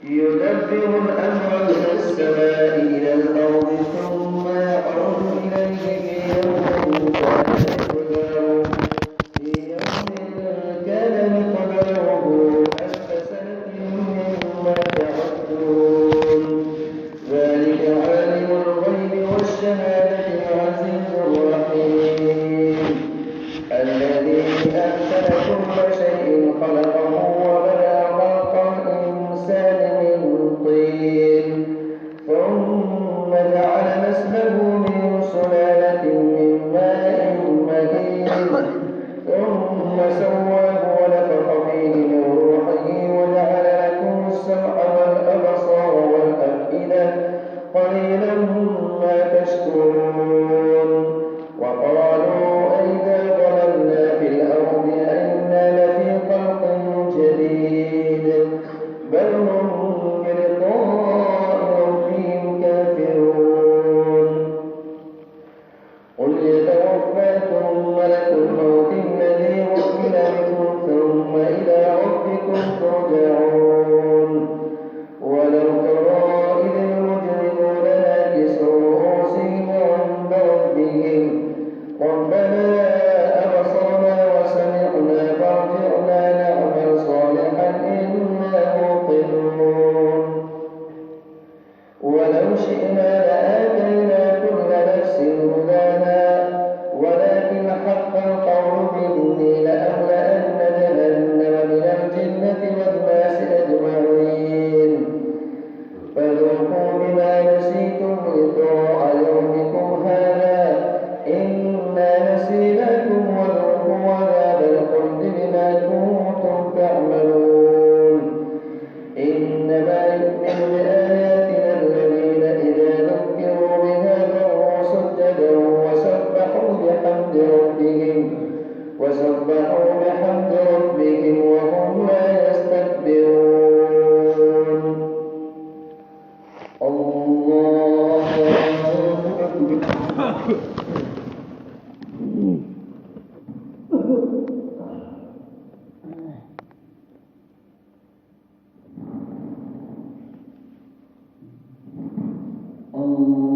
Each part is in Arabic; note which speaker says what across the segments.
Speaker 1: يدبر الأمر من السماء إلى الأرض ثم يعرج إليه في يوم كان مقداره ألف سنة مما تعدون ذلك عالم الغيب والشهادة العزيز الرحيم الذي أحسن كل شيء خلقه وبدأ خلق الإنسان من طين ثم جعل نسله من سلالة من ماء مهين ثم سواه ونفخ فيه من روحه وجعل لكم السمع والأبصار والأفئدة قليلا ما تشكرون وقالوا أئذا ضللنا في الأرض أئنا لفي خلق جديد بل هم بلقاء ربهم كافرون قل يتوفاكم ملك الموت الذي وكل بكم ثم إلى ربكم ترجعون ولو ترى إذ المجرمون ناكسوا رؤوسهم عند ربهم ربنا أبصرنا وسمعنا فارجعنا نعمل صالحا إنا موقنون ولو شئنا لآتينا كل نفس هداها ولكن حق القول مني لأملأن جهنم من الجنة والناس أجمعين فذوقوا بما نسيتم لقاء يومكم هذا إنا نسيناكم وذوقوا عذاب الخلد بما كنتم تعملون إنما يؤمن بآياتنا الذين إذا ذكروا بها مروا سجدا وسبحوا بحمد ربهم وهم لا يستكبرون الله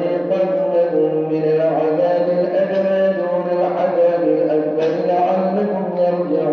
Speaker 1: أكبر من العذاب الأدنى دون العذاب الأكبر لعلكم يرجعون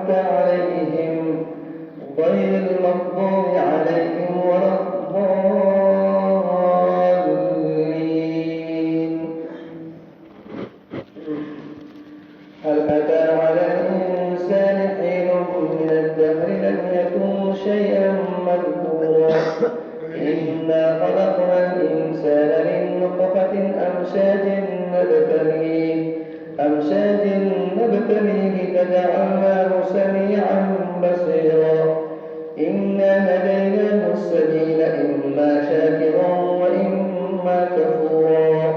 Speaker 1: أنعمت عليهم غير المغضوب عليهم ولا الضالين. هل أتى على الإنسان حين من الدهر لم يكن شيئا مذكورا إنا خلقنا الإنسان من نطفة أمشاج نبتليه فجعلناه سميعا بصيرا إنا هديناه السبيل إما شاكرا وإما كفورا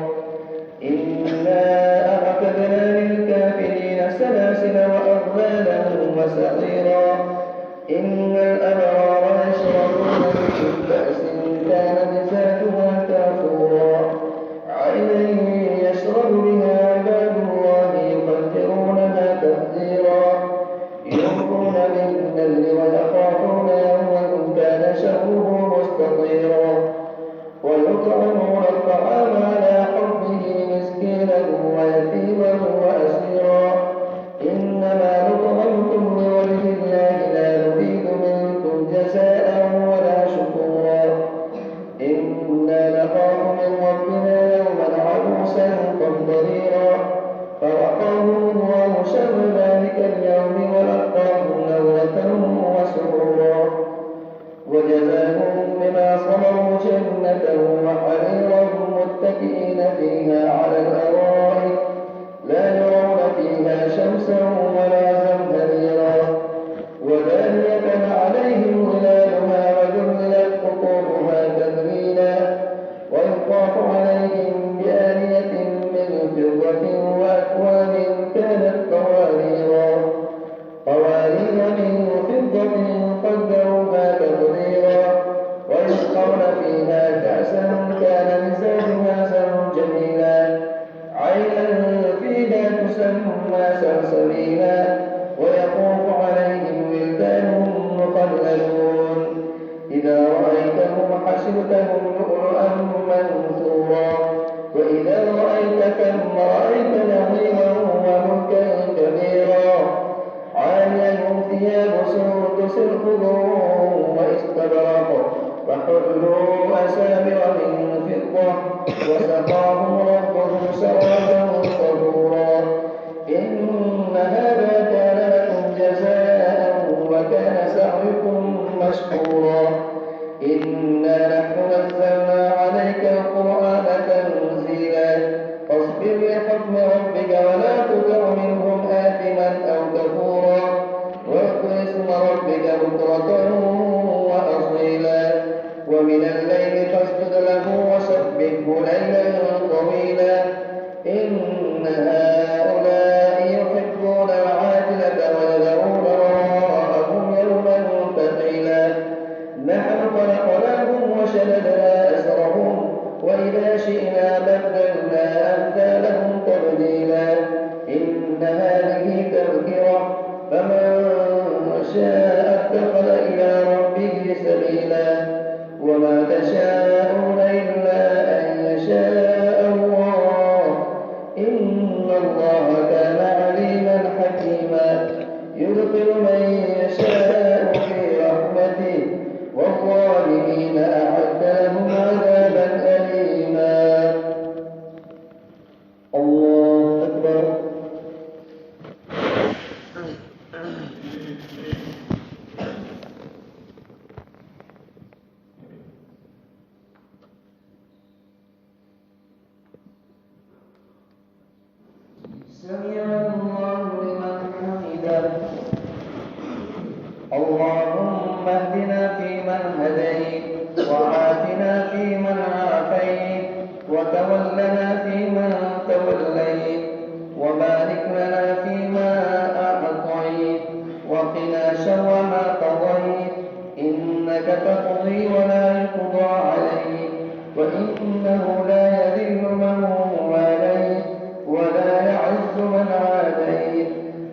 Speaker 1: إنا أعتدنا للكافرين سلاسل وأغلالا وسعيرا إن الأبرار يشربون من كأس كان مزاجها كافورا عينا يشرب بها عباد الله يفجرونها تفجيرا يوفون بالنذر ويخافون يوما كان شره مستطيرا ويطعمون الطعام على حبه مسكينا ويتيما وأسيرا إنما نطعمكم لوجه الله لا نريد منكم جزاء ولا شكورا إنا نخاف من ربنا يوما عبوسا قمطريرا فوقاهم الله شر ذلك اليوم ولقاهم نضرة وسرورا وجزاهم بما صبروا جنة وحريرا متكئين فيها على الأرائك لا يرون فيها شمسا ولا زمهريرا ودانية عليهم ظلالها وذللت قطوفها تذليلا ويطاف عليهم بآنية من فضة وأكواب كانت قوارير من فضة قدروها تقديرا ويسقون فيها كأسا كان مزاجها زنجبيلا عينا فيها تسمى سلسبيلا ويطوف عليهم ولدان مخلدون إذا رأيتهم حسبتهم لؤلؤا منثورا وإذا رأيت ثم رأيت نعيما وملكا كبيرا عاليهم ثياب سندس خضر واستبرق وحلوا أسابر من فضة وسقاهم ربهم شرابا طهورا إن هذا كان لكم جزاء وكان سعيكم مشكورا إنا نحن نزلنا عليك القرآن تنزيلا فاصبر لحكم ربك ولا تطع منهم آثما أو كفورا واذكر اسم ربك بكرة وأصيلا ومن الليل فاسجد له وسبحه ليلا طويلا إن هؤلاء يحبون العاجلة ويذرون وراءهم يوما ثقيلا نحن خلقناهم وشددنا أسرهم وإذا شئنا بدلنا أمثالهم تبديلا إن هذه تذكرة فمن شاء اتخذ إلى ربه سبيلا وما تشاءون إلا أن يشاء الله إن الله كان عليما حكيما يدخل من يشاء في رحمته والظالمين أعد لهم عذابا أليما. الله أكبر. سمع الله لمن حمده. اللهم اهدنا فيمن هديت وعافنا فيمن عافيت وتولنا فيمن توليت وبارك لنا فيما أعطيت وقنا شر ما قضيت إنك تقضي ولا يقضى عليك وإنه لا يذل من واليت ولا يعز من عاديت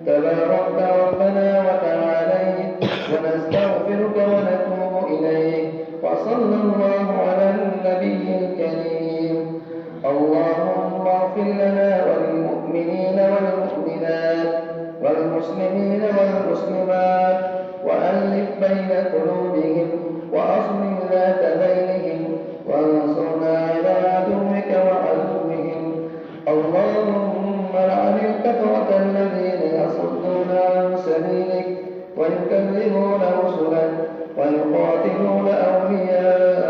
Speaker 1: تباركت ربنا وتعاليت ونستغفرك ونتوب إليك وصلى الله على النبي الكريم. اللهم اغفر لنا وللمؤمنين والمؤمنات المسلمات وألف بين قلوبهم وأصلح ذات بينهم وانصرنا على عدوك وعدوهم. اللهم لعن الكفرة الذين يصدون عن سبيلك ويكذبون رسلك ويقاتلون أولياءك.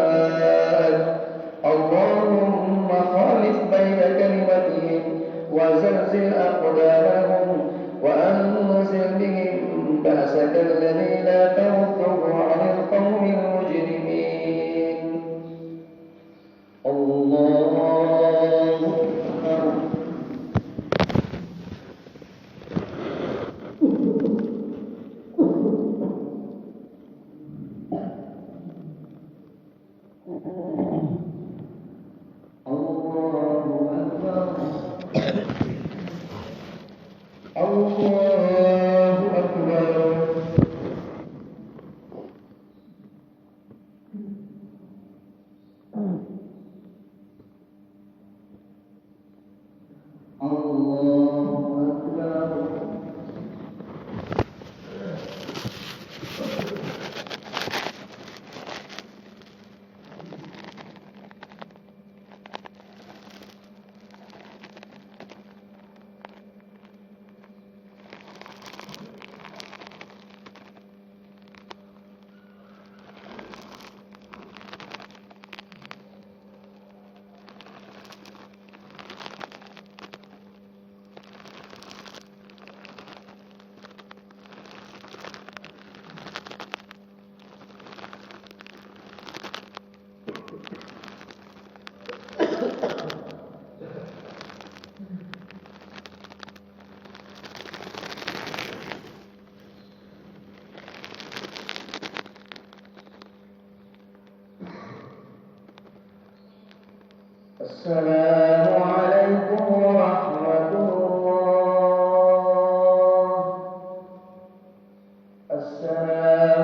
Speaker 1: اللهم خالف بين كلمتهم وزلزل أقدامهم وأنزل بهم بأسك الذي لا ترده عن القوم المجرمين. الله أكبر. السلام عليكم ورحمة الله. السلام